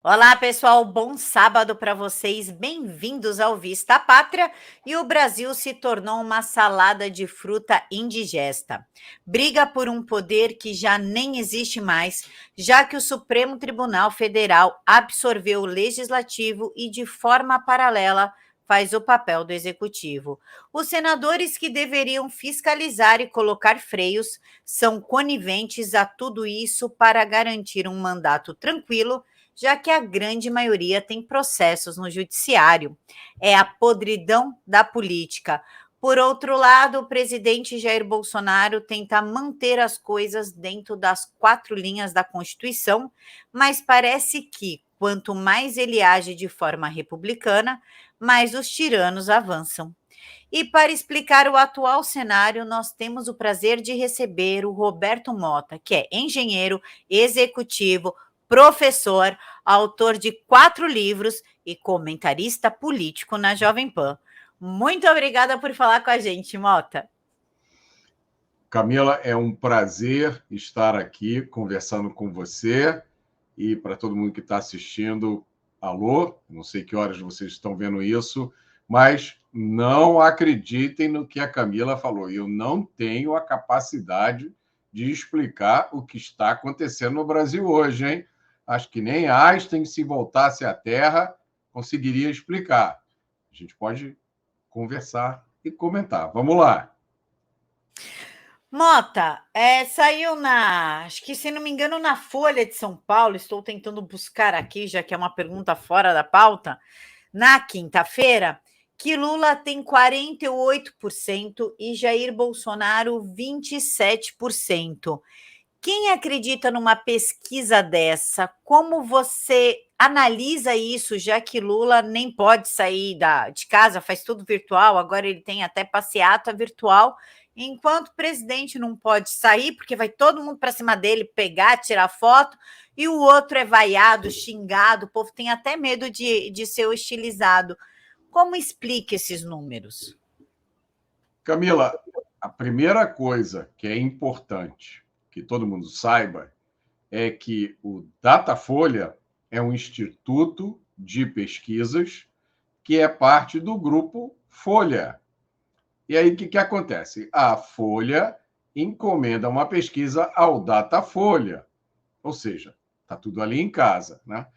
Olá, pessoal, bom sábado para vocês. Bem-vindos ao Vista Pátria. E o Brasil se tornou uma salada de fruta indigesta. Briga por um poder que já nem existe mais, já que o Supremo Tribunal Federal absorveu o legislativo e, de forma paralela, faz o papel do executivo. Os senadores que deveriam fiscalizar e colocar freios são coniventes a tudo isso para garantir um mandato tranquilo, já que a grande maioria tem processos no judiciário. É a podridão da política. Por outro lado, o presidente Jair Bolsonaro tenta manter as coisas dentro das quatro linhas da Constituição, mas parece que, quanto mais ele age de forma republicana, mais os tiranos avançam. E para explicar o atual cenário, nós temos o prazer de receber o Roberto Mota, que é engenheiro, executivo, professor, autor de 4 livros e comentarista político na Jovem Pan. Muito obrigada por falar com a gente, Mota. Camila, é um prazer estar aqui conversando com você e para todo mundo que está assistindo, alô, não sei que horas vocês estão vendo isso, mas não acreditem no que a Camila falou. Eu não tenho a capacidade de explicar o que está acontecendo no Brasil hoje, hein? Acho que nem Einstein, se voltasse à Terra, conseguiria explicar. A gente pode conversar e comentar. Vamos lá. Mota, saiu acho que se não me engano, na Folha de São Paulo, estou tentando buscar aqui, já que é uma pergunta fora da pauta, na quinta-feira, que Lula tem 48% e Jair Bolsonaro 27%. Quem acredita numa pesquisa dessa? Como você analisa isso, já que Lula nem pode sair de casa, faz tudo virtual, agora ele tem até passeata virtual, enquanto o presidente não pode sair, porque vai todo mundo para cima dele pegar, tirar foto, e o outro é vaiado, xingado, o povo tem até medo de ser hostilizado. Como explica esses números? Camila, a primeira coisa que é importante que todo mundo saiba é que o Datafolha é um instituto de pesquisas que é parte do grupo Folha. E aí, o que acontece? A Folha encomenda uma pesquisa ao Datafolha, ou seja, está tudo ali em casa, né?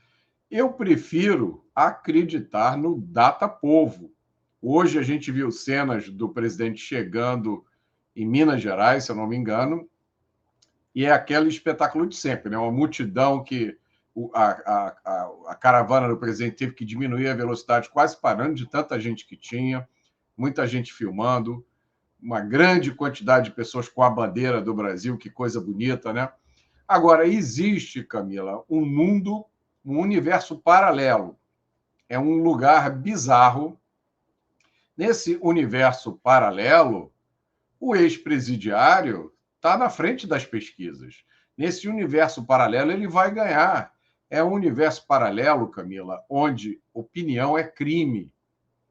Eu prefiro acreditar no Datapovo. Hoje a gente viu cenas do presidente chegando em Minas Gerais, se eu não me engano, e é aquele espetáculo de sempre, né? Uma multidão que a caravana do presidente teve que diminuir a velocidade, quase parando de tanta gente que tinha, muita gente filmando, uma grande quantidade de pessoas com a bandeira do Brasil, que coisa bonita, né? Agora, existe, Camila, um mundo, um universo paralelo. É um lugar bizarro. Nesse universo paralelo, o ex-presidiário está na frente das pesquisas. Nesse universo paralelo, ele vai ganhar. É um universo paralelo, Camila, onde opinião é crime.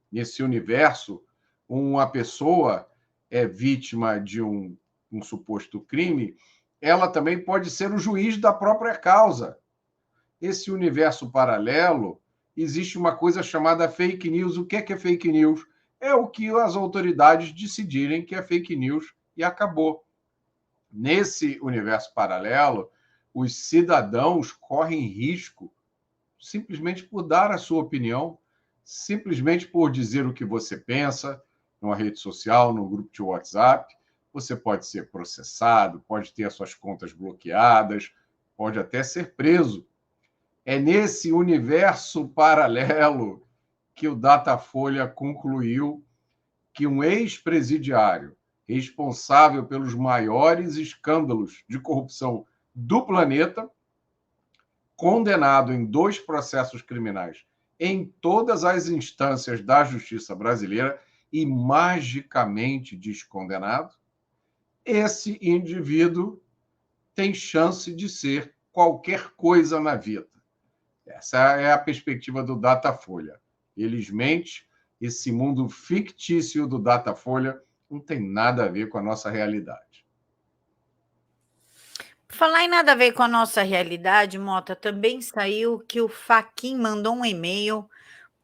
Nesse universo, uma pessoa é vítima de um suposto crime, ela também pode ser o juiz da própria causa. Esse universo paralelo, existe uma coisa chamada fake news. O que é fake news? É o que as autoridades decidirem que é fake news e acabou. Nesse universo paralelo, os cidadãos correm risco simplesmente por dar a sua opinião, simplesmente por dizer o que você pensa numa rede social, num grupo de WhatsApp. Você pode ser processado, pode ter as suas contas bloqueadas, pode até ser preso. É nesse universo paralelo que o Datafolha concluiu que um ex-presidiário responsável pelos maiores escândalos de corrupção do planeta, condenado em 2 processos criminais em todas as instâncias da justiça brasileira e magicamente descondenado, esse indivíduo tem chance de ser qualquer coisa na vida. Essa é a perspectiva do Datafolha. Felizmente, esse mundo fictício do Datafolha não tem nada a ver com a nossa realidade. falar em nada a ver com a nossa realidade, Mota, também saiu que o Fachin mandou um e-mail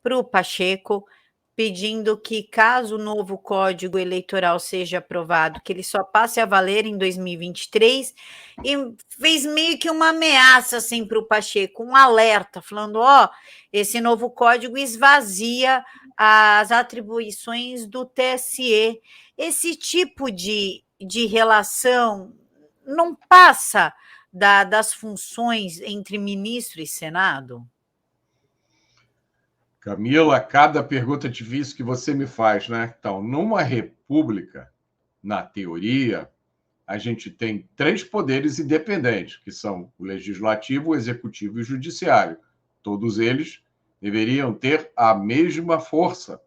para o Pacheco, pedindo que, caso o novo Código Eleitoral seja aprovado, que ele só passe a valer em 2023, e fez meio que uma ameaça assim, para o Pacheco, um alerta, falando: ó, esse novo código esvazia as atribuições do TSE. Esse tipo de relação não passa das funções entre ministro e Senado? Camila, cada pergunta difícil que você me faz, né? Então, numa república, na teoria, a gente tem três poderes independentes, que são o legislativo, o executivo e o judiciário. Todos eles deveriam ter a mesma força,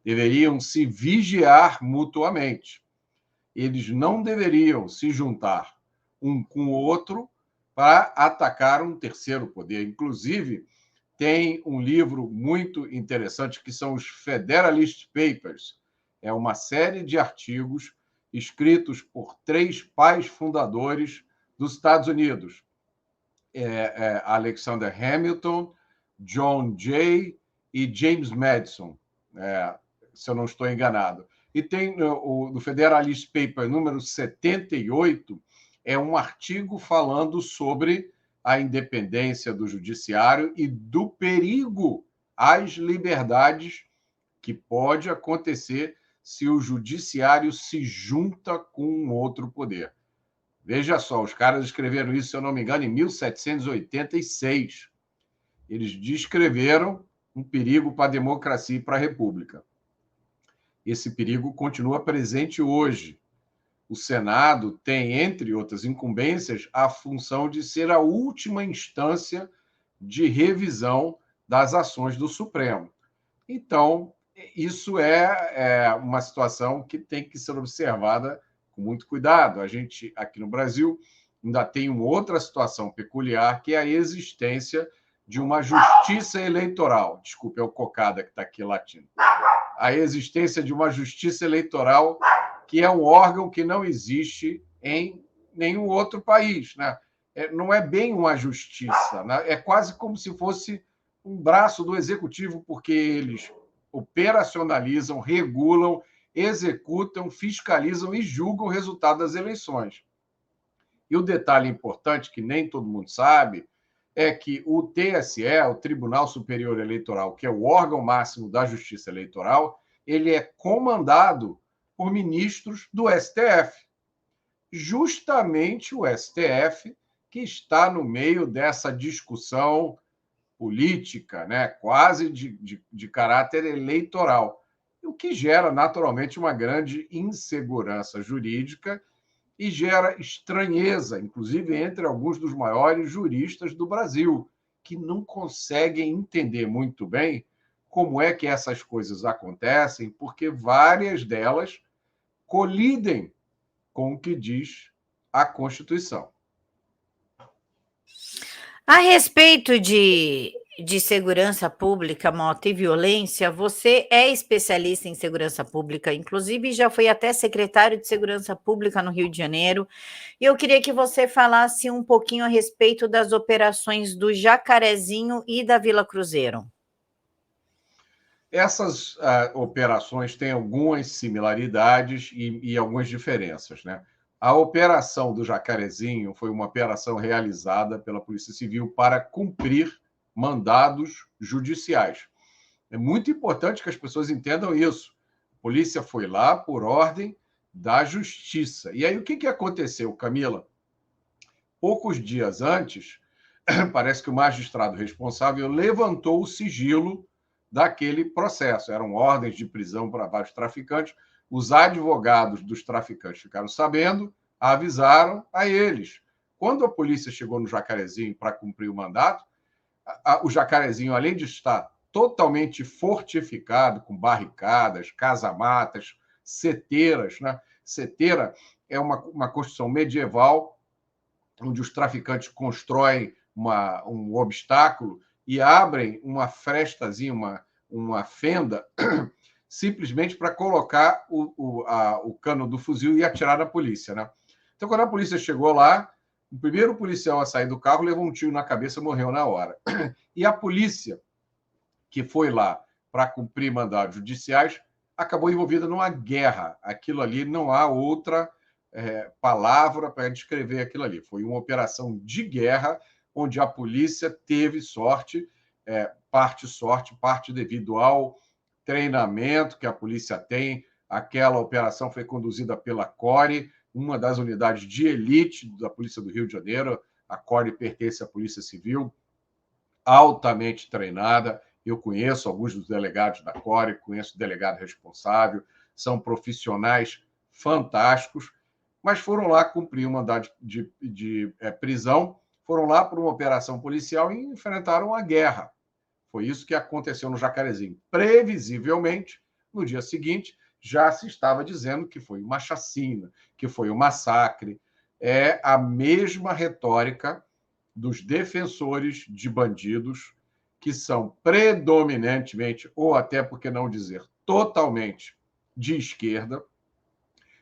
deveriam se vigiar mutuamente. Eles não deveriam se juntar um com o outro para atacar um terceiro poder. Inclusive, tem um livro muito interessante que são os Federalist Papers. É uma série de artigos escritos por três pais fundadores dos Estados Unidos: Alexander Hamilton, John Jay e James Madison, se eu não estou enganado. E tem no Federalist Paper número 78, é um artigo falando sobre a independência do judiciário e do perigo às liberdades que pode acontecer se o judiciário se junta com um outro poder. Veja só, os caras escreveram isso, se eu não me engano, em 1786. Eles descreveram um perigo para a democracia e para a república. Esse perigo continua presente hoje. O Senado tem, entre outras incumbências, a função de ser a última instância de revisão das ações do Supremo. Então, isso é uma situação que tem que ser observada com muito cuidado. A gente, aqui no Brasil, ainda tem uma outra situação peculiar, que é a existência de uma justiça eleitoral. Desculpe, é o Cocada que está aqui latindo. A existência de uma justiça eleitoral, que é um órgão que não existe em nenhum outro país, né? Não é bem uma justiça, né? É quase como se fosse um braço do executivo, porque eles operacionalizam, regulam, executam, fiscalizam e julgam o resultado das eleições. E o detalhe importante, que nem todo mundo sabe, é que o TSE, o Tribunal Superior Eleitoral, que é o órgão máximo da Justiça Eleitoral, ele é comandado por ministros do STF. Justamente o STF que está no meio dessa discussão política, né, quase de caráter eleitoral, o que gera, naturalmente, uma grande insegurança jurídica e gera estranheza, inclusive entre alguns dos maiores juristas do Brasil, que não conseguem entender muito bem como é que essas coisas acontecem, porque várias delas colidem com o que diz a Constituição. A respeito de segurança pública, Mota, e violência, você é especialista em segurança pública, inclusive já foi até secretário de Segurança Pública no Rio de Janeiro, e eu queria que você falasse um pouquinho a respeito das operações do Jacarezinho e da Vila Cruzeiro. Essas operações têm algumas similaridades e algumas diferenças, né? A operação do Jacarezinho foi uma operação realizada pela Polícia Civil para cumprir mandados judiciais. É muito importante que as pessoas entendam isso. A polícia foi lá por ordem da Justiça. E aí, o que aconteceu, Camila? Poucos dias antes, parece que o magistrado responsável levantou o sigilo daquele processo. Eram ordens de prisão para vários traficantes. Os advogados dos traficantes ficaram sabendo, avisaram a eles. Quando a polícia chegou no Jacarezinho para cumprir o mandato, o Jacarezinho, além de estar totalmente fortificado, com barricadas, casamatas, seteiras, né? Seteira é uma construção medieval, onde os traficantes constroem um obstáculo e abrem uma frestazinha, uma fenda, simplesmente para colocar o cano do fuzil e atirar na polícia, né? Então, quando a polícia chegou lá, O primeiro policial a sair do carro levou um tiro na cabeça e morreu na hora. E a polícia, que foi lá para cumprir mandados judiciais, acabou envolvida numa guerra. Aquilo ali não há outra palavra para descrever aquilo ali. Foi uma operação de guerra, onde a polícia teve sorte, parte devido ao treinamento que a polícia tem. Aquela operação foi conduzida pela CORE, uma das unidades de elite da Polícia do Rio de Janeiro. A CORE pertence à Polícia Civil, altamente treinada. Eu conheço alguns dos delegados da CORE, conheço o delegado responsável, são profissionais fantásticos, mas foram lá cumprir um mandado de prisão, foram lá por uma operação policial e enfrentaram a guerra. Foi isso que aconteceu no Jacarezinho. Previsivelmente, no dia seguinte, já se estava dizendo que foi uma chacina, que foi um massacre. É a mesma retórica dos defensores de bandidos, que são predominantemente, ou até por que não dizer totalmente, de esquerda,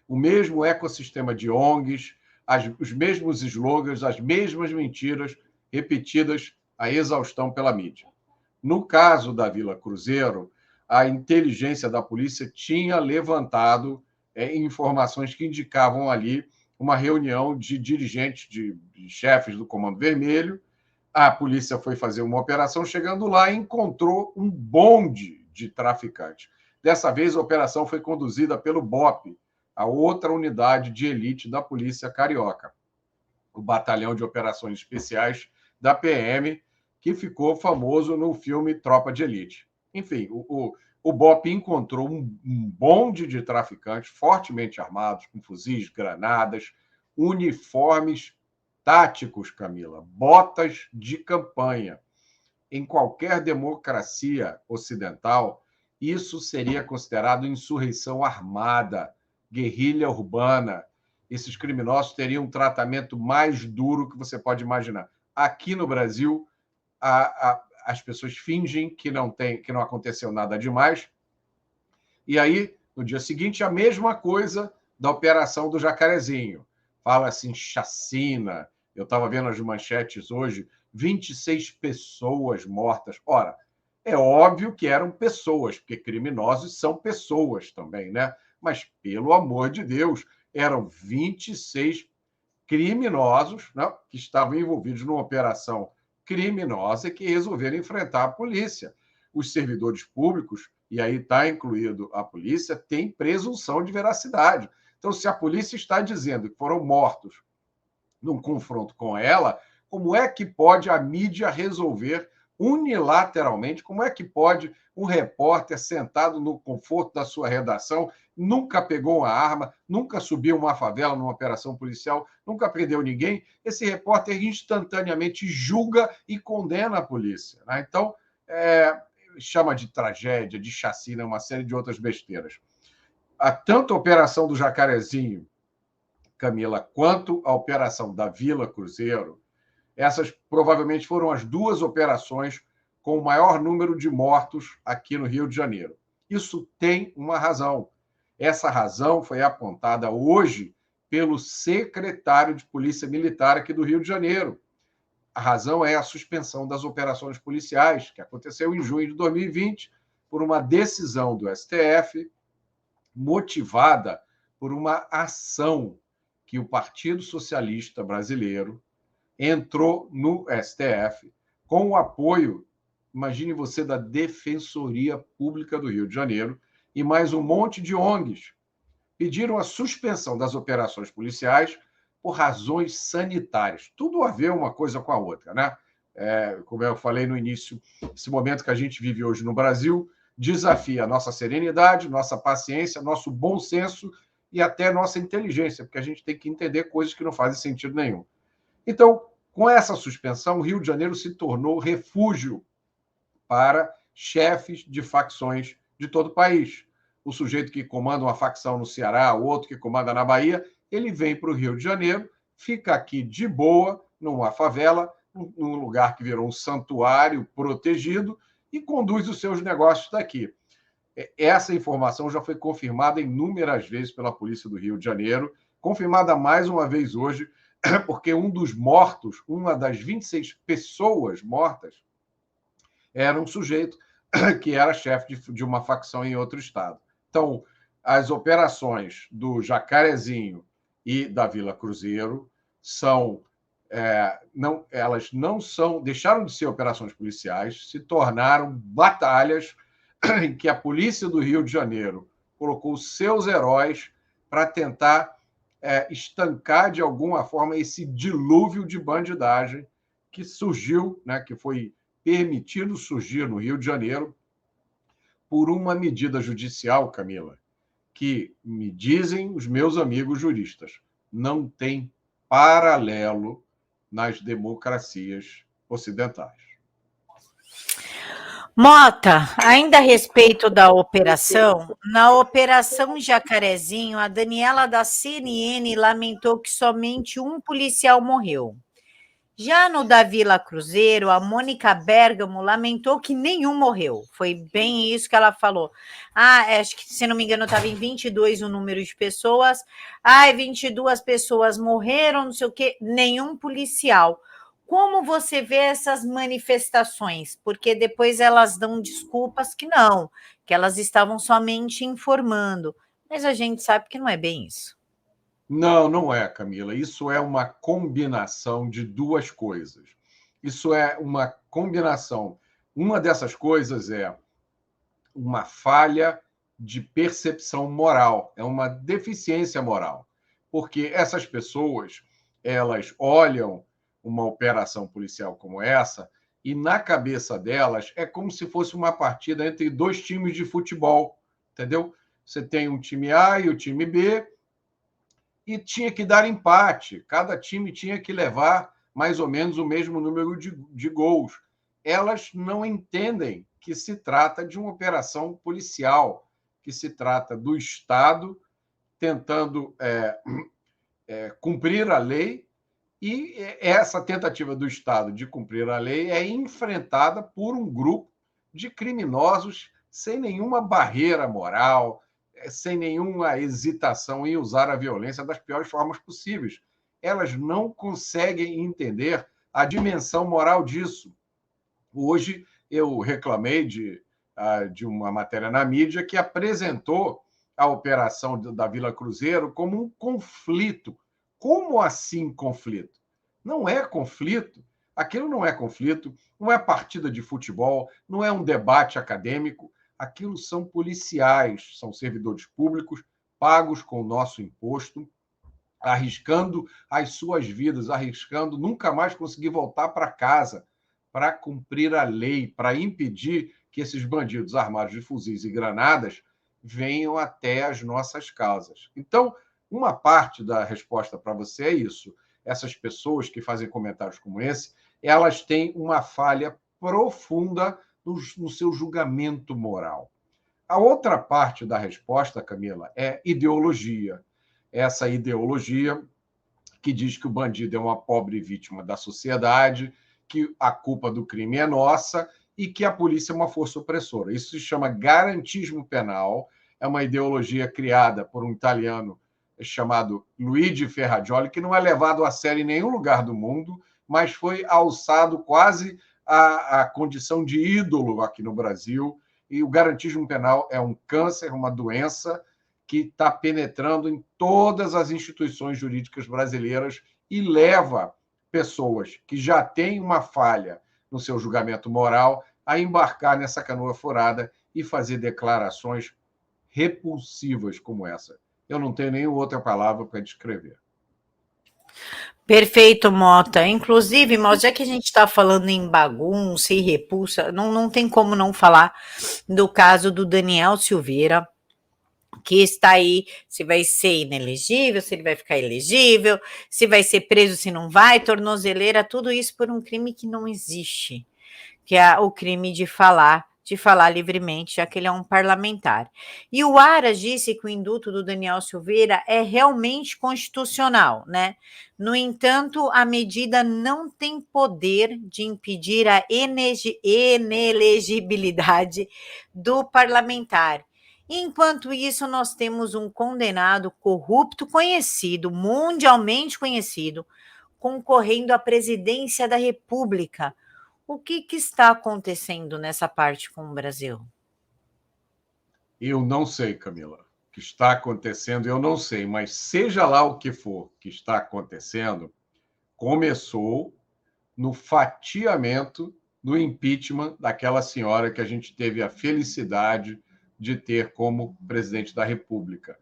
o mesmo ecossistema de ONGs, os mesmos slogans, as mesmas mentiras repetidas à exaustão pela mídia. No caso da Vila Cruzeiro, a inteligência da polícia tinha levantado informações que indicavam ali uma reunião de dirigentes, de chefes do Comando Vermelho. A polícia foi fazer uma operação, chegando lá, encontrou um bonde de traficantes. Dessa vez, a operação foi conduzida pelo BOPE, a outra unidade de elite da Polícia Carioca, o Batalhão de Operações Especiais da PM, que ficou famoso no filme Tropa de Elite. Enfim, o BOPE encontrou um bonde de traficantes fortemente armados, com fuzis, granadas, uniformes táticos, Camila, botas de campanha. Em qualquer democracia ocidental, isso seria considerado insurreição armada, guerrilha urbana. Esses criminosos teriam um tratamento mais duro que você pode imaginar. Aqui no Brasil, as pessoas fingem que não aconteceu nada demais. E aí, no dia seguinte, a mesma coisa da operação do Jacarezinho. Fala assim, chacina. Eu estava vendo as manchetes hoje, 26 pessoas mortas. Ora, é óbvio que eram pessoas, porque criminosos são pessoas também, né? Mas, pelo amor de Deus, eram 26 criminosos, né, que estavam envolvidos numa operação criminosa e que resolveram enfrentar a polícia. Os servidores públicos, e aí está incluído a polícia, têm presunção de veracidade. Então, se a polícia está dizendo que foram mortos num confronto com ela, como é que pode a mídia resolver unilateralmente? Como é que pode um repórter sentado no conforto da sua redação, nunca pegou uma arma, nunca subiu uma favela numa operação policial, nunca prendeu ninguém, esse repórter instantaneamente julga e condena a polícia, né? Então, chama de tragédia, de chacina, uma série de outras besteiras. Tanto a operação do Jacarezinho, Camila, quanto a operação da Vila Cruzeiro, essas provavelmente foram as duas operações com o maior número de mortos aqui no Rio de Janeiro. Isso tem uma razão. Essa razão foi apontada hoje pelo secretário de Polícia Militar aqui do Rio de Janeiro. A razão é a suspensão das operações policiais, que aconteceu em junho de 2020, por uma decisão do STF, motivada por uma ação que o Partido Socialista Brasileiro entrou no STF com o apoio, imagine você, da Defensoria Pública do Rio de Janeiro e mais um monte de ONGs. Pediram a suspensão das operações policiais por razões sanitárias. Tudo a ver uma coisa com a outra, né? Como eu falei no início, esse momento que a gente vive hoje no Brasil desafia a nossa serenidade, nossa paciência, nosso bom senso e até nossa inteligência, porque a gente tem que entender coisas que não fazem sentido nenhum. Então, com essa suspensão, o Rio de Janeiro se tornou refúgio para chefes de facções de todo o país. O sujeito que comanda uma facção no Ceará, o outro que comanda na Bahia, ele vem para o Rio de Janeiro, fica aqui de boa, numa favela, num lugar que virou um santuário protegido, e conduz os seus negócios daqui. Essa informação já foi confirmada inúmeras vezes pela Polícia do Rio de Janeiro, confirmada mais uma vez hoje porque um dos mortos, uma das 26 pessoas mortas, era um sujeito que era chefe de uma facção em outro estado. Então, as operações do Jacarezinho e da Vila Cruzeiro são não, elas não são, deixaram de ser operações policiais, se tornaram batalhas em que a polícia do Rio de Janeiro colocou seus heróis para tentar estancar de alguma forma esse dilúvio de bandidagem que surgiu, né, que foi permitido surgir no Rio de Janeiro por uma medida judicial, Camila, que me dizem os meus amigos juristas, não tem paralelo nas democracias ocidentais. Mota, ainda a respeito da operação, na Operação Jacarezinho, a Daniela da CNN lamentou que somente um policial morreu. Já no da Vila Cruzeiro, a Mônica Bergamo lamentou que nenhum morreu. Foi bem isso que ela falou. Acho que, se não me engano, estava em 22 o número de pessoas. 22 pessoas morreram, não sei o quê, nenhum policial. Como você vê essas manifestações? Porque depois elas dão desculpas que elas estavam somente informando. Mas a gente sabe que não é bem isso. Não, não é, Camila. Isso é uma combinação de duas coisas. Isso é uma combinação. Uma dessas coisas é uma falha de percepção moral, é uma deficiência moral, porque essas pessoas, elas olham uma operação policial como essa e na cabeça delas é como se fosse uma partida entre dois times de futebol, entendeu? Você tem um time A e o time B e tinha que dar empate, cada time tinha que levar mais ou menos o mesmo número de gols. Elas não entendem que se trata de uma operação policial, que se trata do Estado tentando cumprir a lei, e essa tentativa do Estado de cumprir a lei é enfrentada por um grupo de criminosos sem nenhuma barreira moral, sem nenhuma hesitação em usar a violência das piores formas possíveis. Elas não conseguem entender a dimensão moral disso. Hoje eu reclamei de uma matéria na mídia que apresentou a operação da Vila Cruzeiro como um conflito. Como assim conflito? Não é conflito. Aquilo não é conflito, não é partida de futebol, não é um debate acadêmico. Aquilo são policiais, são servidores públicos pagos com o nosso imposto, arriscando as suas vidas, arriscando nunca mais conseguir voltar para casa para cumprir a lei, para impedir que esses bandidos armados de fuzis e granadas venham até as nossas casas. Então, uma parte da resposta para você é isso. Essas pessoas que fazem comentários como esse, elas têm uma falha profunda no seu julgamento moral. A outra parte da resposta, Camila, é ideologia. Essa ideologia que diz que o bandido é uma pobre vítima da sociedade, que a culpa do crime é nossa e que a polícia é uma força opressora. Isso se chama garantismo penal, é uma ideologia criada por um italiano chamado Luigi Ferrajoli, que não é levado a sério em nenhum lugar do mundo, mas foi alçado quase à condição de ídolo aqui no Brasil. E o garantismo penal é um câncer, uma doença que está penetrando em todas as instituições jurídicas brasileiras e leva pessoas que já têm uma falha no seu julgamento moral a embarcar nessa canoa furada e fazer declarações repulsivas como essa. Eu não tenho nenhuma outra palavra para descrever. Perfeito, Mota. Inclusive, Mota, já que a gente está falando em bagunça e repulsa, não tem como não falar do caso do Daniel Silveira, que está aí, se vai ser inelegível, se ele vai ficar elegível, se vai ser preso, se não vai, tornozeleira, tudo isso por um crime que não existe, que é o crime de falar livremente, já que ele é um parlamentar. E o Aras disse que o indulto do Daniel Silveira é realmente constitucional, né? No entanto, a medida não tem poder de impedir a inelegibilidade do parlamentar. Enquanto isso, nós temos um condenado corrupto conhecido, mundialmente conhecido, concorrendo à presidência da República. O que está acontecendo nessa parte com o Brasil? Eu não sei, Camila. O que está acontecendo, eu não sei, mas seja lá o que for que está acontecendo, começou no fatiamento do impeachment daquela senhora que a gente teve a felicidade de ter como presidente da República.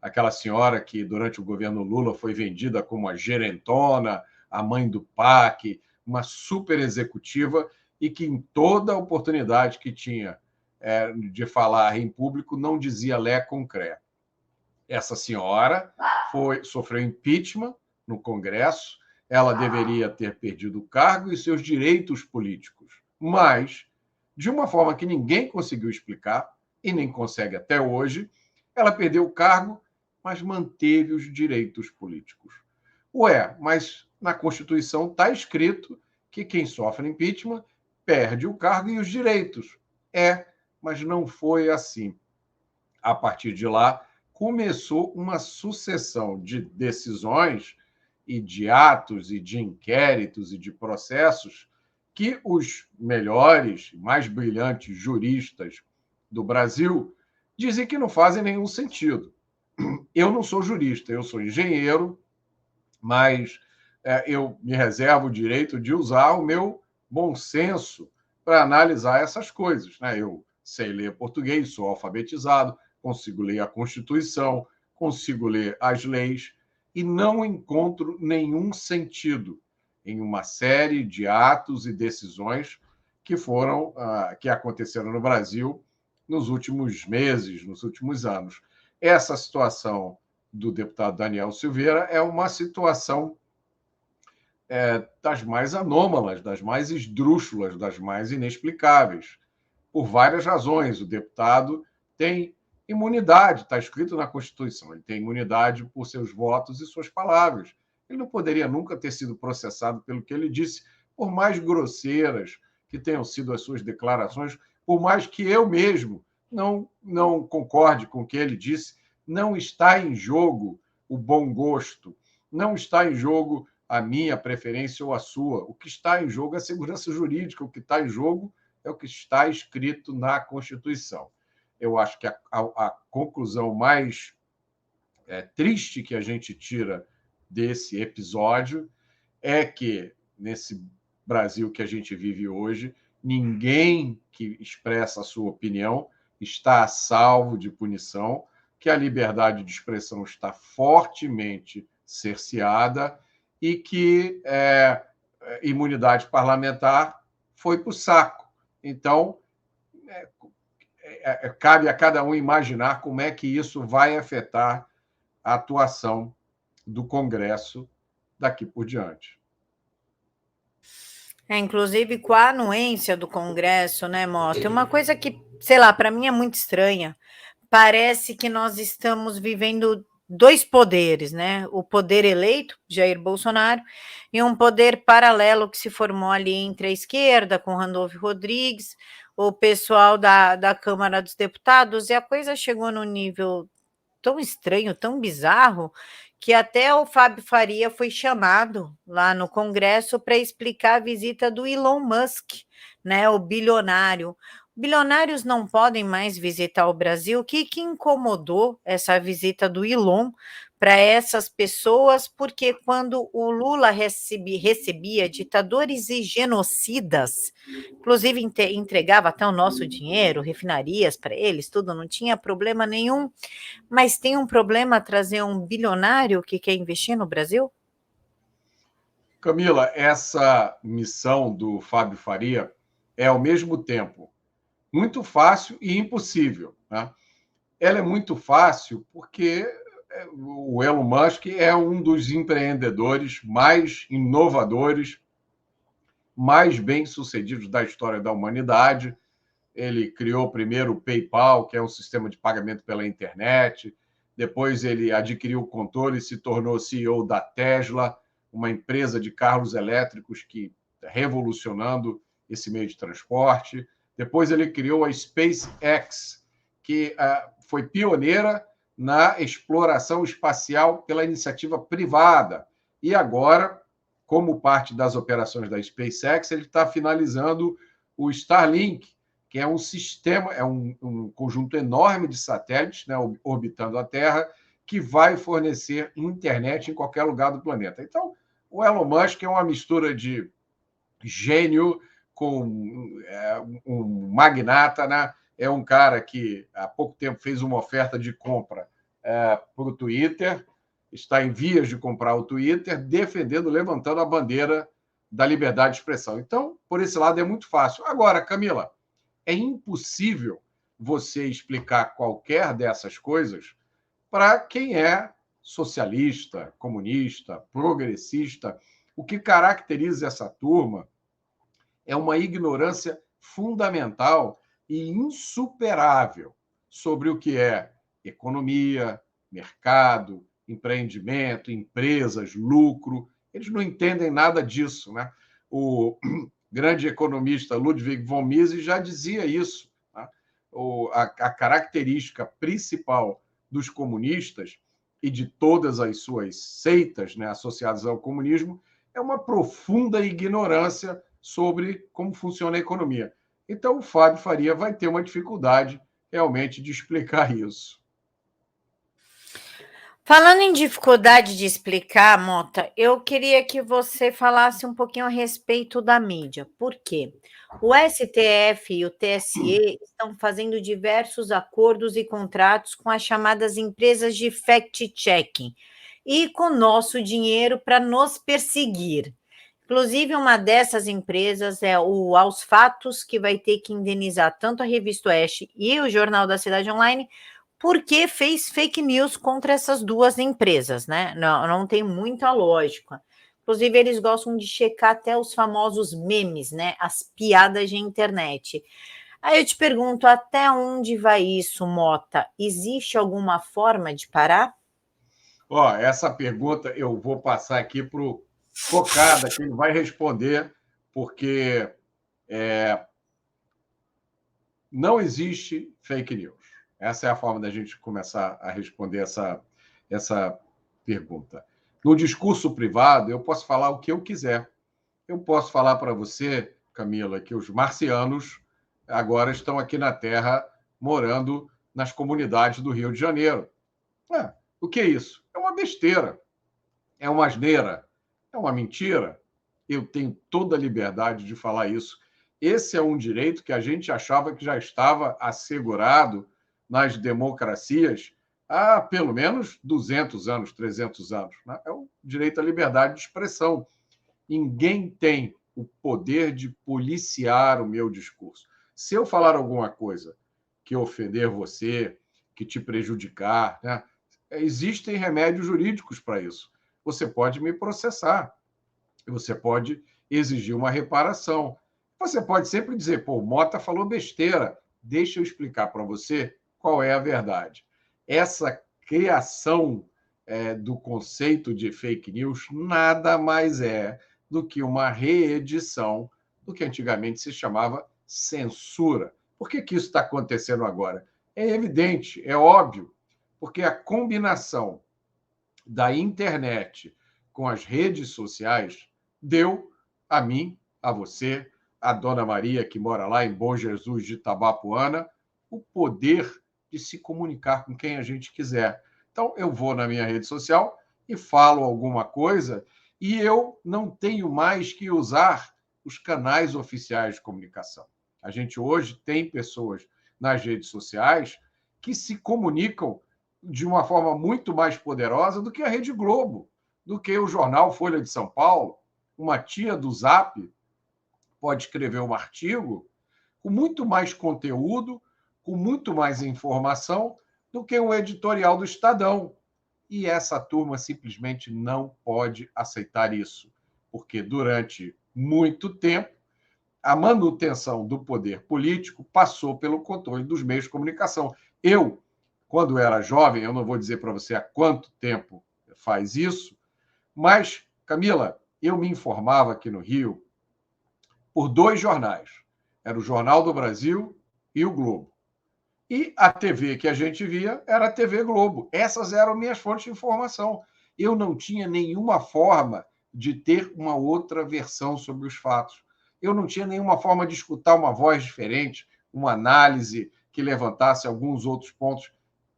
Aquela senhora que, durante o governo Lula, foi vendida como a gerentona, a mãe do PAC, uma super executiva, e que, em toda oportunidade que tinha de falar em público, não dizia lé com cré. Essa senhora sofreu impeachment no Congresso, ela deveria ter perdido o cargo e seus direitos políticos, mas, de uma forma que ninguém conseguiu explicar, e nem consegue até hoje, ela perdeu o cargo, mas manteve os direitos políticos. Ué, mas na Constituição está escrito que quem sofre impeachment perde o cargo e os direitos. Mas não foi assim. A partir de lá, começou uma sucessão de decisões e de atos e de inquéritos e de processos que os melhores, mais brilhantes juristas do Brasil dizem que não fazem nenhum sentido. Eu não sou jurista, eu sou engenheiro, mas eu me reservo o direito de usar o meu bom senso para analisar essas coisas. Né? Eu sei ler português, sou alfabetizado, consigo ler a Constituição, consigo ler as leis e não encontro nenhum sentido em uma série de atos e decisões que aconteceram no Brasil nos últimos meses, nos últimos anos. Essa situação do deputado Daniel Silveira é uma situação das mais anômalas, das mais esdrúxulas, das mais inexplicáveis, por várias razões. O deputado tem imunidade, está escrito na Constituição, ele tem imunidade por seus votos e suas palavras. Ele não poderia nunca ter sido processado pelo que ele disse, por mais grosseiras que tenham sido as suas declarações, por mais que eu mesmo não concorde com o que ele disse. Não está em jogo o bom gosto, não está em jogo a minha preferência ou a sua. O que está em jogo é a segurança jurídica, o que está em jogo é o que está escrito na Constituição. Eu acho que a conclusão mais triste que a gente tira desse episódio é que, nesse Brasil que a gente vive hoje, ninguém que expressa a sua opinião está a salvo de punição, que a liberdade de expressão está fortemente cerceada e que imunidade parlamentar foi para o saco. Então, cabe a cada um imaginar como é que isso vai afetar a atuação do Congresso daqui por diante. Inclusive com a anuência do Congresso, né, Mota? Uma coisa que, sei lá, para mim é muito estranha. Parece que nós estamos vivendo dois poderes, né? O poder eleito, Jair Bolsonaro, e um poder paralelo que se formou ali entre a esquerda, com Randolfo Rodrigues, o pessoal da Câmara dos Deputados, e a coisa chegou num nível tão estranho, tão bizarro, que até o Fábio Faria foi chamado lá no Congresso para explicar a visita do Elon Musk, né, o bilionário. Bilionários não podem mais visitar o Brasil. O que incomodou essa visita do Elon para essas pessoas? Porque quando o Lula recebia ditadores e genocidas, inclusive entregava até o nosso dinheiro, refinarias para eles, tudo, não tinha problema nenhum. Mas tem um problema trazer um bilionário que quer investir no Brasil? Camila, essa missão do Fábio Faria é, ao mesmo tempo, muito fácil e impossível. Né? Ela é muito fácil porque o Elon Musk é um dos empreendedores mais inovadores, mais bem-sucedidos da história da humanidade. Ele criou primeiro o PayPal, que é um sistema de pagamento pela internet. Depois ele adquiriu o controle e se tornou CEO da Tesla, uma empresa de carros elétricos que está revolucionando esse meio de transporte. Depois ele criou a SpaceX, que foi pioneira na exploração espacial pela iniciativa privada. E agora como parte das operações da SpaceX, ele está finalizando o Starlink, que é um sistema, é um conjunto enorme de satélites, né, orbitando a Terra, que vai fornecer internet em qualquer lugar do planeta. Então, o Elon Musk é uma mistura de gênio com um magnata, né? É um cara que há pouco tempo fez uma oferta de compra para o Twitter, está em vias de comprar o Twitter, defendendo, levantando a bandeira da liberdade de expressão. Então, por esse lado, é muito fácil. Agora, Camila, é impossível você explicar qualquer dessas coisas para quem é socialista, comunista, progressista. O que caracteriza essa turma é uma ignorância fundamental e insuperável sobre o que é economia, mercado, empreendimento, empresas, lucro. Eles não entendem nada disso, né? O grande economista Ludwig von Mises já dizia isso. Né? A característica principal dos comunistas e de todas as suas seitas, né, associadas ao comunismo é uma profunda ignorância sobre como funciona a economia. Então, o Fábio Faria vai ter uma dificuldade realmente de explicar isso. Falando em dificuldade de explicar, Mota, eu queria que você falasse um pouquinho a respeito da mídia. Por quê? O STF e o TSE estão fazendo diversos acordos e contratos com as chamadas empresas de fact-checking e com nosso dinheiro para nos perseguir. Inclusive, uma dessas empresas é o Aos Fatos, que vai ter que indenizar tanto a Revista Oeste e o Jornal da Cidade Online, porque fez fake news contra essas duas empresas, né? Não tem muita lógica. Inclusive, eles gostam de checar até os famosos memes, né? As piadas de internet. Aí eu te pergunto, até onde vai isso, Mota? Existe alguma forma de parar? Essa pergunta eu vou passar aqui para o Cocada, que ele vai responder, porque não existe fake news. Essa é a forma da gente começar a responder essa pergunta. No discurso privado, eu posso falar o que eu quiser. Eu posso falar para você, Camila, que os marcianos agora estão aqui na Terra morando nas comunidades do Rio de Janeiro. O que é isso? É uma besteira, é uma asneira, é uma mentira. Eu tenho toda a liberdade de falar isso. Esse é um direito que a gente achava que já estava assegurado nas democracias há pelo menos 200 anos, 300 anos. Né? É o direito à liberdade de expressão. Ninguém tem o poder de policiar o meu discurso. Se eu falar alguma coisa que ofender você, que te prejudicar, né? Existem remédios jurídicos para isso. Você pode me processar, você pode exigir uma reparação. Você pode sempre dizer, pô, o Mota falou besteira, deixa eu explicar para você qual é a verdade. Essa criação do conceito de fake news nada mais é do que uma reedição do que antigamente se chamava censura. Por que isso está acontecendo agora? É evidente, é óbvio, porque a combinação da internet com as redes sociais deu a mim, a você, a Dona Maria, que mora lá em Bom Jesus de Itabapuana, o poder de se comunicar com quem a gente quiser. Então, eu vou na minha rede social e falo alguma coisa e eu não tenho mais que usar os canais oficiais de comunicação. A gente hoje tem pessoas nas redes sociais que se comunicam de uma forma muito mais poderosa do que a Rede Globo, do que o jornal Folha de São Paulo. Uma tia do Zap pode escrever um artigo com muito mais conteúdo, com muito mais informação do que o editorial do Estadão. E essa turma simplesmente não pode aceitar isso, porque durante muito tempo a manutenção do poder político passou pelo controle dos meios de comunicação. Eu, quando era jovem, eu não vou dizer para você há quanto tempo faz isso, mas, Camila, eu me informava aqui no Rio por dois jornais. Era o Jornal do Brasil e o Globo. E a TV que a gente via era a TV Globo. Essas eram minhas fontes de informação. Eu não tinha nenhuma forma de ter uma outra versão sobre os fatos. Eu não tinha nenhuma forma de escutar uma voz diferente, uma análise que levantasse alguns outros pontos.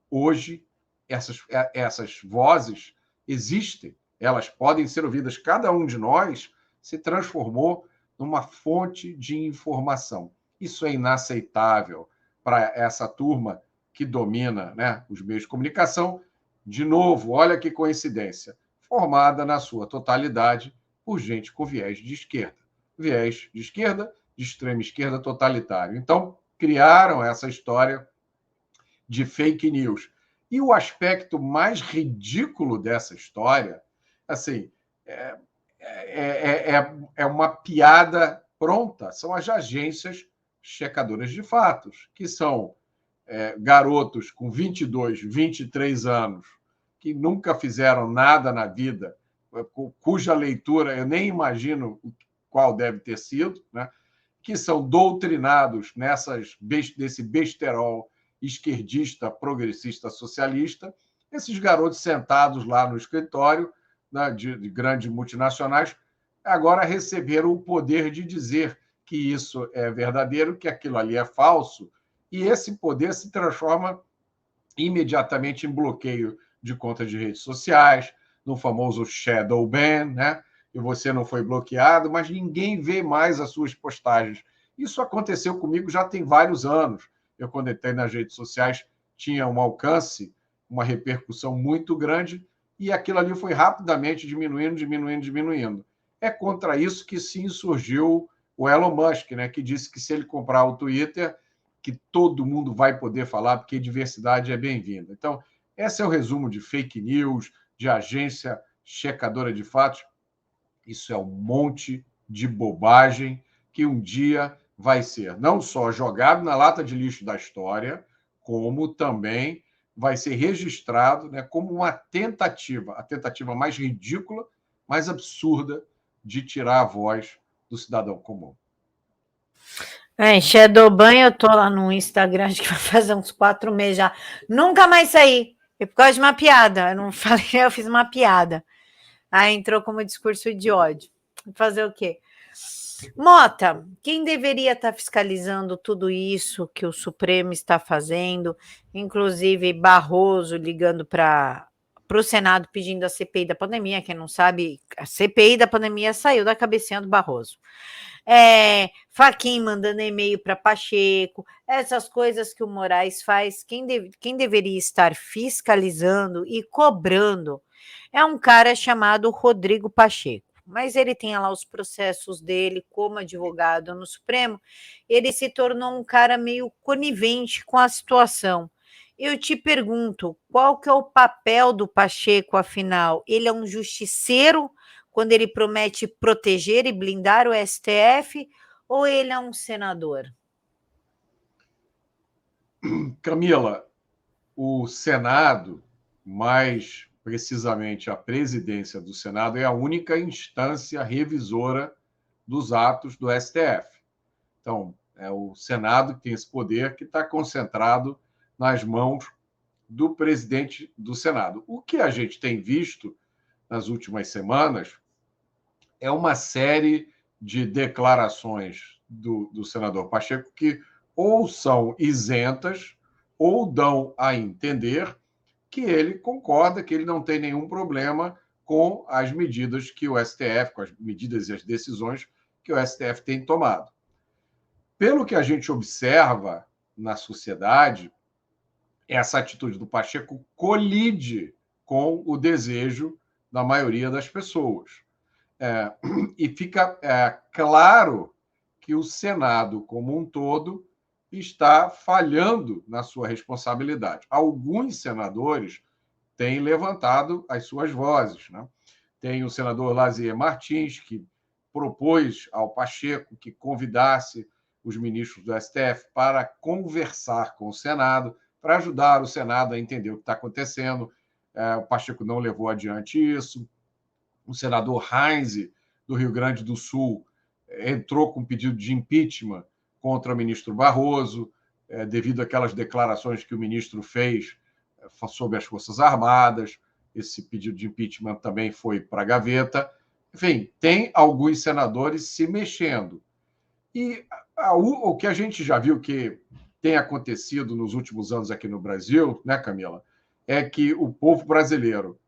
Hoje, essas vozes existem, elas podem ser ouvidas. Cada um de nós se transformou numa fonte de informação. Isso é inaceitável para essa turma que domina, né, os meios de comunicação. De novo, olha que coincidência, formada na sua totalidade por gente com viés de esquerda. Viés de esquerda, de extrema esquerda totalitário. Então, criaram essa história de fake news. E o aspecto mais ridículo dessa história, assim, é uma piada pronta. São as agências checadoras de fatos, que são garotos com 22, 23 anos, que nunca fizeram nada na vida, cuja leitura eu nem imagino qual deve ter sido, né? Que são doutrinados nesse besterol esquerdista, progressista, socialista, esses garotos sentados lá no escritório, né, de grandes multinacionais, agora receberam o poder de dizer que isso é verdadeiro, que aquilo ali é falso, e esse poder se transforma imediatamente em bloqueio de contas de redes sociais, no famoso shadow ban, né? E você não foi bloqueado, mas ninguém vê mais as suas postagens. Isso aconteceu comigo já tem vários anos. Eu, quando entrei nas redes sociais, tinha um alcance, uma repercussão muito grande, e aquilo ali foi rapidamente diminuindo. É contra isso que se insurgiu o Elon Musk, né, que disse que se ele comprar o Twitter, que todo mundo vai poder falar, porque diversidade é bem-vinda. Então, esse é o resumo de fake news, de agência checadora de fatos. Isso é um monte de bobagem que um dia vai ser não só jogado na lata de lixo da história, como também vai ser registrado, né, como uma tentativa, a tentativa mais ridícula, mais absurda de tirar a voz do cidadão comum. Em Shadowban, eu tô lá no Instagram, acho que vai fazer uns 4 meses já. Nunca mais saí. E por causa de uma piada. Eu não falei, eu fiz uma piada. Aí entrou como discurso de ódio. Fazer o quê? Mota, quem deveria estar fiscalizando tudo isso que o Supremo está fazendo, inclusive Barroso ligando para o Senado pedindo a CPI da pandemia, quem não sabe, a CPI da pandemia saiu da cabecinha do Barroso. Fachin mandando e-mail para Pacheco, essas coisas que o Moraes faz, quem deveria estar fiscalizando e cobrando é um cara chamado Rodrigo Pacheco. Mas ele tem lá os processos dele como advogado no Supremo, ele se tornou um cara meio conivente com a situação. Eu te pergunto, qual que é o papel do Pacheco, afinal? Ele é um justiceiro quando ele promete proteger e blindar o STF, ou ele é um senador? Camila, o Senado, mais precisamente a presidência do Senado, é a única instância revisora dos atos do STF. Então, é o Senado que tem esse poder que está concentrado nas mãos do presidente do Senado. O que a gente tem visto nas últimas semanas é uma série de declarações do senador Pacheco que ou são isentas ou dão a entender que ele concorda, que ele não tem nenhum problema com as medidas que o STF, com as medidas e as decisões que o STF tem tomado. Pelo que a gente observa na sociedade, essa atitude do Pacheco colide com o desejo da maioria das pessoas. E fica claro que o Senado, como um todo, está falhando na sua responsabilidade. Alguns senadores têm levantado as suas vozes, né? Tem o senador Lazier Martins, que propôs ao Pacheco que convidasse os ministros do STF para conversar com o Senado, para ajudar o Senado a entender o que está acontecendo. O Pacheco não levou adiante isso. O senador Heinz, do Rio Grande do Sul, entrou com pedido de impeachment contra o ministro Barroso, devido àquelas declarações que o ministro fez sobre as Forças Armadas. Esse pedido de impeachment também foi para a gaveta. enfim, tem alguns senadores se mexendo. E o que a gente já viu que tem acontecido nos últimos anos aqui no Brasil, né, Camila, é que o povo brasileiro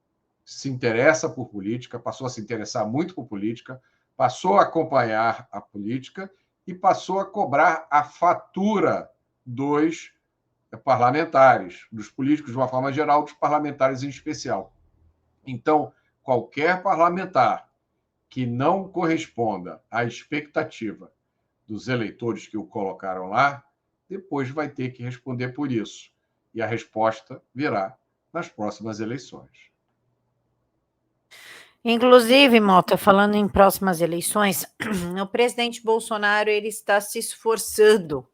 se interessa por política, passou a se interessar muito por política, passou a acompanhar a política e passou a cobrar a fatura dos parlamentares, dos políticos de uma forma geral, dos parlamentares em especial. Então, qualquer parlamentar que não corresponda à expectativa dos eleitores que o colocaram lá, depois vai ter que responder por isso. E a resposta virá nas próximas eleições. Inclusive, Mota, falando em próximas eleições, o presidente Bolsonaro ele está se esforçando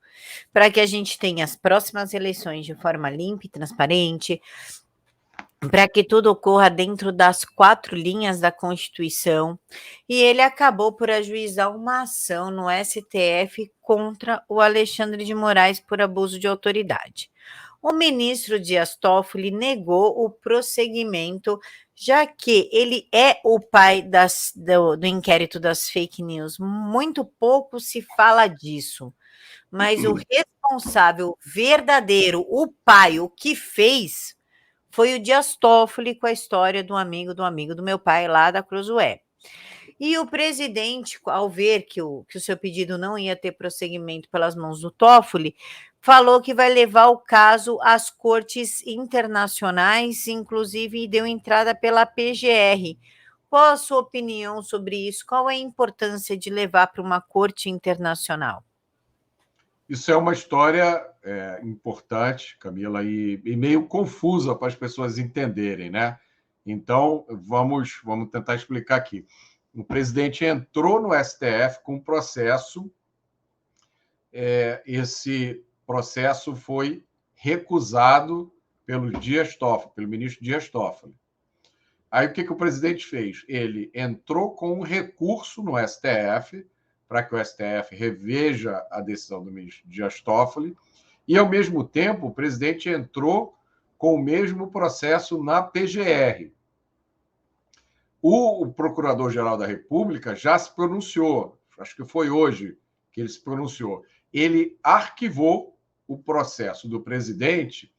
para que a gente tenha as próximas eleições de forma limpa e transparente, para que tudo ocorra dentro das 4 linhas da Constituição, e ele acabou por ajuizar uma ação no STF contra o Alexandre de Moraes por abuso de autoridade. O ministro Dias Toffoli negou o prosseguimento, já que ele é o pai do inquérito das fake news. Muito pouco se fala disso, mas o responsável verdadeiro, o pai, o que fez, foi o Dias Toffoli com a história do amigo do meu pai lá da Cruzoé. E o presidente, ao ver que o seu pedido não ia ter prosseguimento pelas mãos do Toffoli, falou que vai levar o caso às cortes internacionais, inclusive deu entrada pela PGR. Qual a sua opinião sobre isso? Qual é a importância de levar para uma corte internacional? Isso é uma história importante, Camila, e meio confusa para as pessoas entenderem, né? Então, vamos tentar explicar aqui. O presidente entrou no STF com um processo, esse processo foi recusado pelo Dias Toffoli, pelo ministro Dias Toffoli. Aí o que o presidente fez? Ele entrou com um recurso no STF, para que o STF reveja a decisão do ministro Dias Toffoli, e, ao mesmo tempo, o presidente entrou com o mesmo processo na PGR. O Procurador-Geral da República já se pronunciou, acho que foi hoje que ele se pronunciou. Ele arquivou o processo do presidente,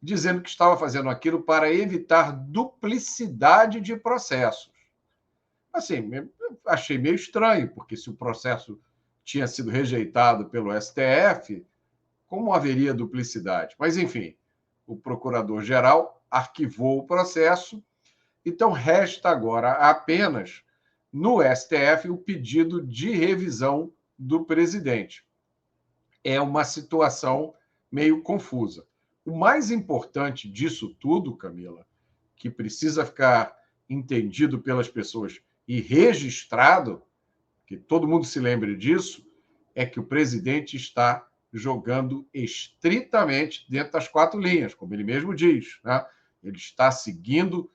dizendo que estava fazendo aquilo para evitar duplicidade de processos. Assim, achei meio estranho, porque se o processo tinha sido rejeitado pelo STF, como haveria duplicidade? Mas, enfim, o procurador-geral arquivou o processo, então resta agora apenas no STF o pedido de revisão do presidente. É uma situação meio confusa. O mais importante disso tudo, Camila, que precisa ficar entendido pelas pessoas e registrado, que todo mundo se lembre disso, é que o presidente está jogando estritamente dentro das 4 linhas, como ele mesmo diz, né? Ele está seguindo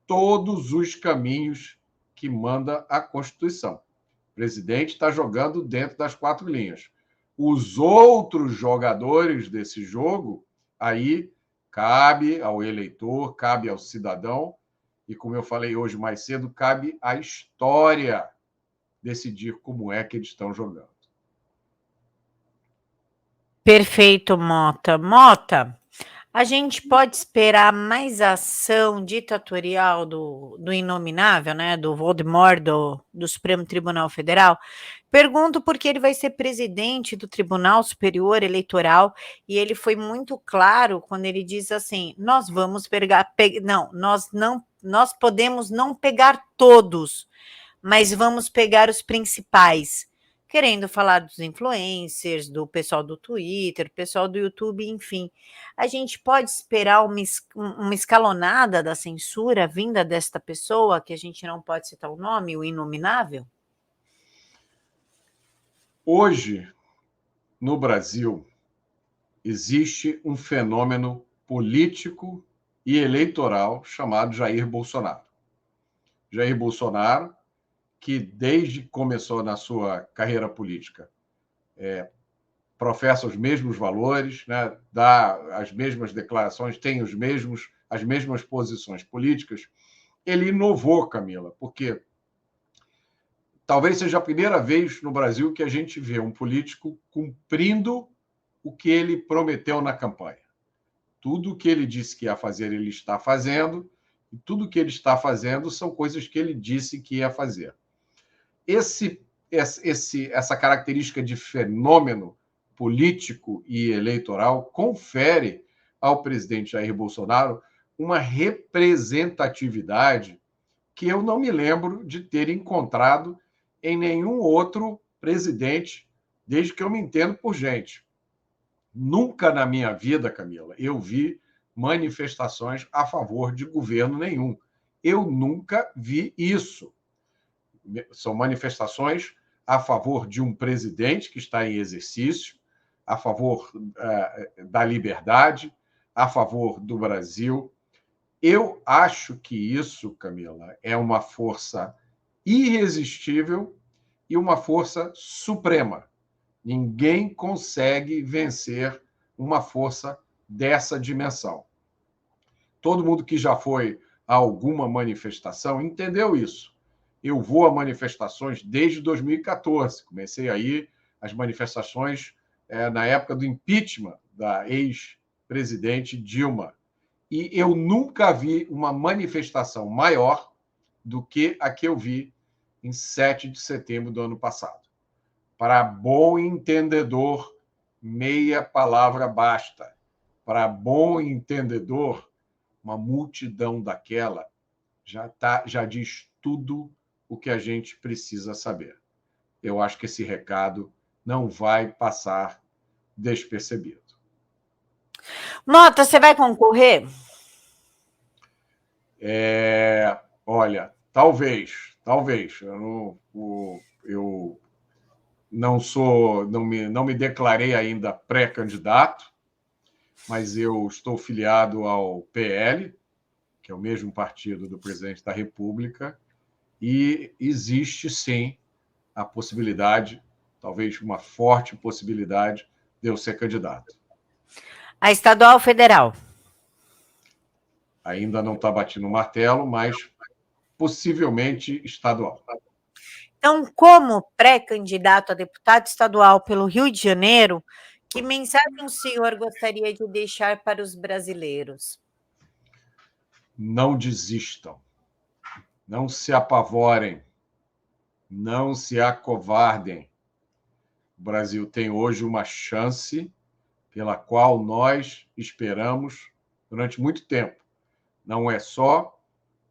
todos os caminhos que manda a Constituição. O presidente está jogando dentro das 4 linhas. Os outros jogadores desse jogo, aí cabe ao eleitor, cabe ao cidadão, e como eu falei hoje mais cedo, cabe à história decidir como é que eles estão jogando. Perfeito, Mota. Mota, a gente pode esperar mais ação ditatorial do inominável, né, do Voldemort, do Supremo Tribunal Federal? Pergunto porque ele vai ser presidente do Tribunal Superior Eleitoral e ele foi muito claro quando ele diz assim: nós vamos nós podemos não pegar todos, mas vamos pegar os principais. Querendo falar dos influencers, do pessoal do Twitter, pessoal do YouTube, enfim. A gente pode esperar uma escalonada da censura vinda desta pessoa, que a gente não pode citar o nome, o inominável? Hoje, no Brasil, existe um fenômeno político e eleitoral chamado Jair Bolsonaro. Jair Bolsonaro, que desde que começou na sua carreira política, professa os mesmos valores, né, dá as mesmas declarações, tem as mesmas posições políticas. Ele inovou, Camila, porque talvez seja a primeira vez no Brasil que a gente vê um político cumprindo o que ele prometeu na campanha. Tudo o que ele disse que ia fazer, ele está fazendo, e tudo o que ele está fazendo são coisas que ele disse que ia fazer. Essa característica de fenômeno político e eleitoral confere ao presidente Jair Bolsonaro uma representatividade que eu não me lembro de ter encontrado em nenhum outro presidente, desde que eu me entendo por gente. Nunca na minha vida, Camila, eu vi manifestações a favor de governo nenhum. Eu nunca vi isso. São manifestações a favor de um presidente que está em exercício, a favor da liberdade, a favor do Brasil. Eu acho que isso, Camila, é uma força irresistível e uma força suprema. Ninguém consegue vencer uma força dessa dimensão. Todo mundo que já foi a alguma manifestação entendeu isso. Eu vou a manifestações desde 2014. Comecei aí as manifestações na época do impeachment da ex-presidente Dilma. E eu nunca vi uma manifestação maior do que a que eu vi em 7 de setembro do ano passado. Para bom entendedor, meia palavra basta. Para bom entendedor, uma multidão daquela já diz tudo o que a gente precisa saber. Eu acho que esse recado não vai passar despercebido. Mota, você vai concorrer? Olha, talvez. Eu não me declarei ainda pré-candidato, mas eu estou filiado ao PL, que é o mesmo partido do presidente da República, e existe, sim, a possibilidade, talvez uma forte possibilidade, de eu ser candidato. A estadual ou federal? Ainda não está batendo o martelo, mas possivelmente estadual. Então, como pré-candidato a deputado estadual pelo Rio de Janeiro, que mensagem o senhor gostaria de deixar para os brasileiros? Não desistam, não se apavorem, não se acovardem. O Brasil tem hoje uma chance pela qual nós esperamos durante muito tempo. Não é só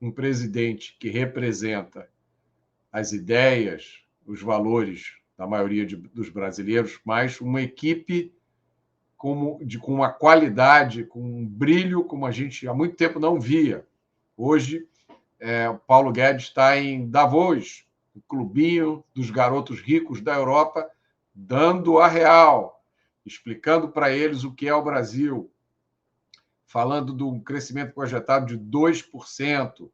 um presidente que representa as ideias, os valores da maioria dos brasileiros, mas uma equipe com uma qualidade, com um brilho como a gente há muito tempo não via. Hoje, o Paulo Guedes está em Davos, o clubinho dos garotos ricos da Europa, dando a real, explicando para eles o que é o Brasil, falando de um crescimento projetado de 2%,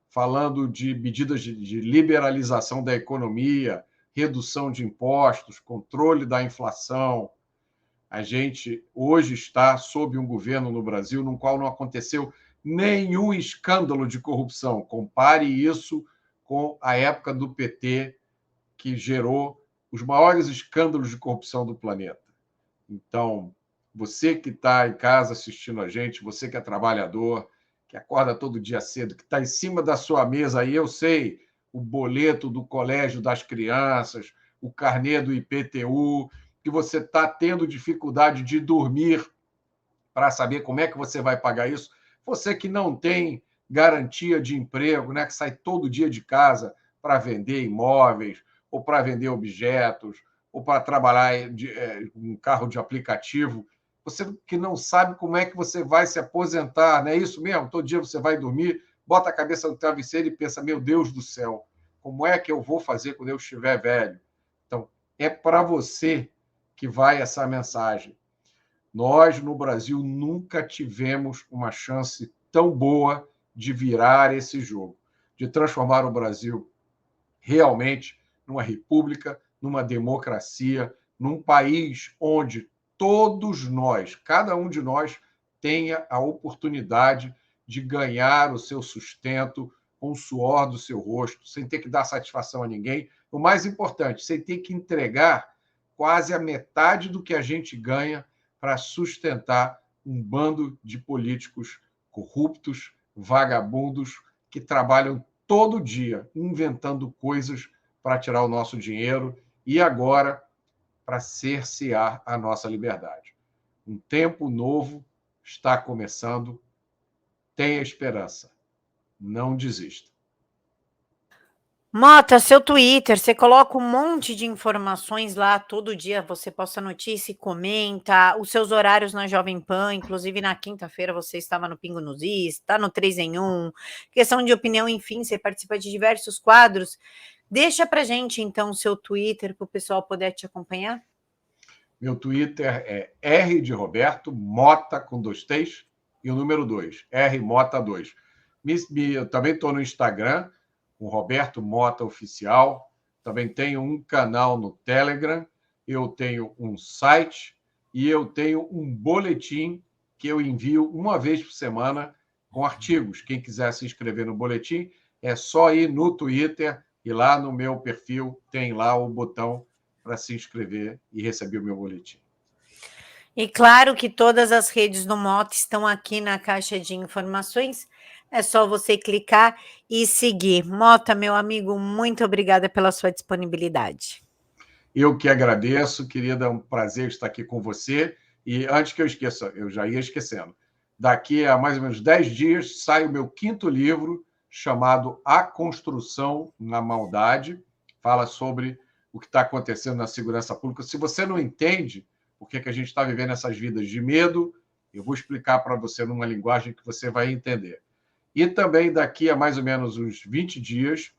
falando de medidas de liberalização da economia, redução de impostos, controle da inflação. A gente hoje está sob um governo no Brasil no qual não aconteceu nenhum escândalo de corrupção. Compare isso com a época do PT, que gerou os maiores escândalos de corrupção do planeta. Então, você que está em casa assistindo a gente, você que é trabalhador, que acorda todo dia cedo, que está em cima da sua mesa aí, eu sei, o boleto do colégio das crianças, o carnê do IPTU, que você está tendo dificuldade de dormir para saber como é que você vai pagar isso. Você que não tem garantia de emprego, né, que sai todo dia de casa para vender imóveis, ou para vender objetos, ou para trabalhar em um carro de aplicativo. Você que não sabe como é que você vai se aposentar, não é isso mesmo? Todo dia você vai dormir, bota a cabeça no travesseiro e pensa, meu Deus do céu, como é que eu vou fazer quando eu estiver velho? Então, é para você que vai essa mensagem. Nós, no Brasil, nunca tivemos uma chance tão boa de virar esse jogo, de transformar o Brasil realmente numa república, numa democracia, num país onde todos nós, cada um de nós, tenha a oportunidade de ganhar o seu sustento com o suor do seu rosto, sem ter que dar satisfação a ninguém, o mais importante, você tem que entregar quase a metade do que a gente ganha para sustentar um bando de políticos corruptos, vagabundos, que trabalham todo dia inventando coisas para tirar o nosso dinheiro e agora para cercear a nossa liberdade. Um tempo novo está começando. Tenha esperança. Não desista. Mota, seu Twitter, você coloca um monte de informações lá, todo dia você posta notícia e comenta, os seus horários na Jovem Pan, inclusive na quinta-feira você estava no Pingo nos Is, está no 3 em 1, questão de opinião, enfim, você participa de diversos quadros. Deixa pra gente, então, o seu Twitter, para o pessoal poder te acompanhar. Meu Twitter é R de Roberto, Mota com 2 T's, e o número 2, RMota2. Eu também estou no Instagram, com Roberto Mota Oficial. Também tenho um canal no Telegram, eu tenho um site e eu tenho um boletim que eu envio uma vez por semana com artigos. Quem quiser se inscrever no boletim, é só ir no Twitter e lá no meu perfil tem lá o botão para se inscrever e receber o meu boletim. E claro que todas as redes do Mota estão aqui na caixa de informações. É só você clicar e seguir. Mota, meu amigo, muito obrigada pela sua disponibilidade. Eu que agradeço, querida, é um prazer estar aqui com você. E antes que eu esqueça, eu já ia esquecendo, daqui a mais ou menos 10 dias sai o meu 5º livro, chamado A Construção na Maldade. Fala sobre o que está acontecendo na segurança pública. Se você não entende por que a gente está vivendo essas vidas de medo, eu vou explicar para você numa linguagem que você vai entender. E também daqui a mais ou menos uns 20 dias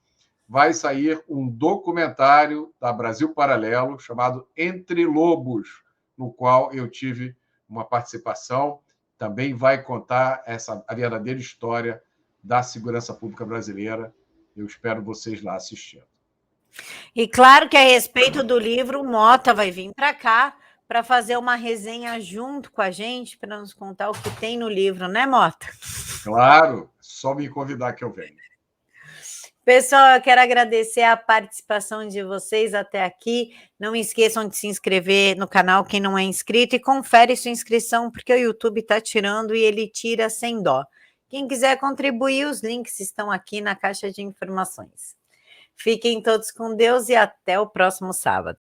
vai sair um documentário da Brasil Paralelo chamado Entre Lobos, no qual eu tive uma participação. Também vai contar a verdadeira história da segurança pública brasileira. Eu espero vocês lá assistindo. E claro que a respeito do livro, o Mota vai vir para cá para fazer uma resenha junto com a gente, para nos contar o que tem no livro, né, Mota? Claro, só me convidar que eu venho. Pessoal, eu quero agradecer a participação de vocês até aqui. Não esqueçam de se inscrever no canal quem não é inscrito e confere sua inscrição, porque o YouTube está tirando e ele tira sem dó. Quem quiser contribuir, os links estão aqui na caixa de informações. Fiquem todos com Deus e até o próximo sábado.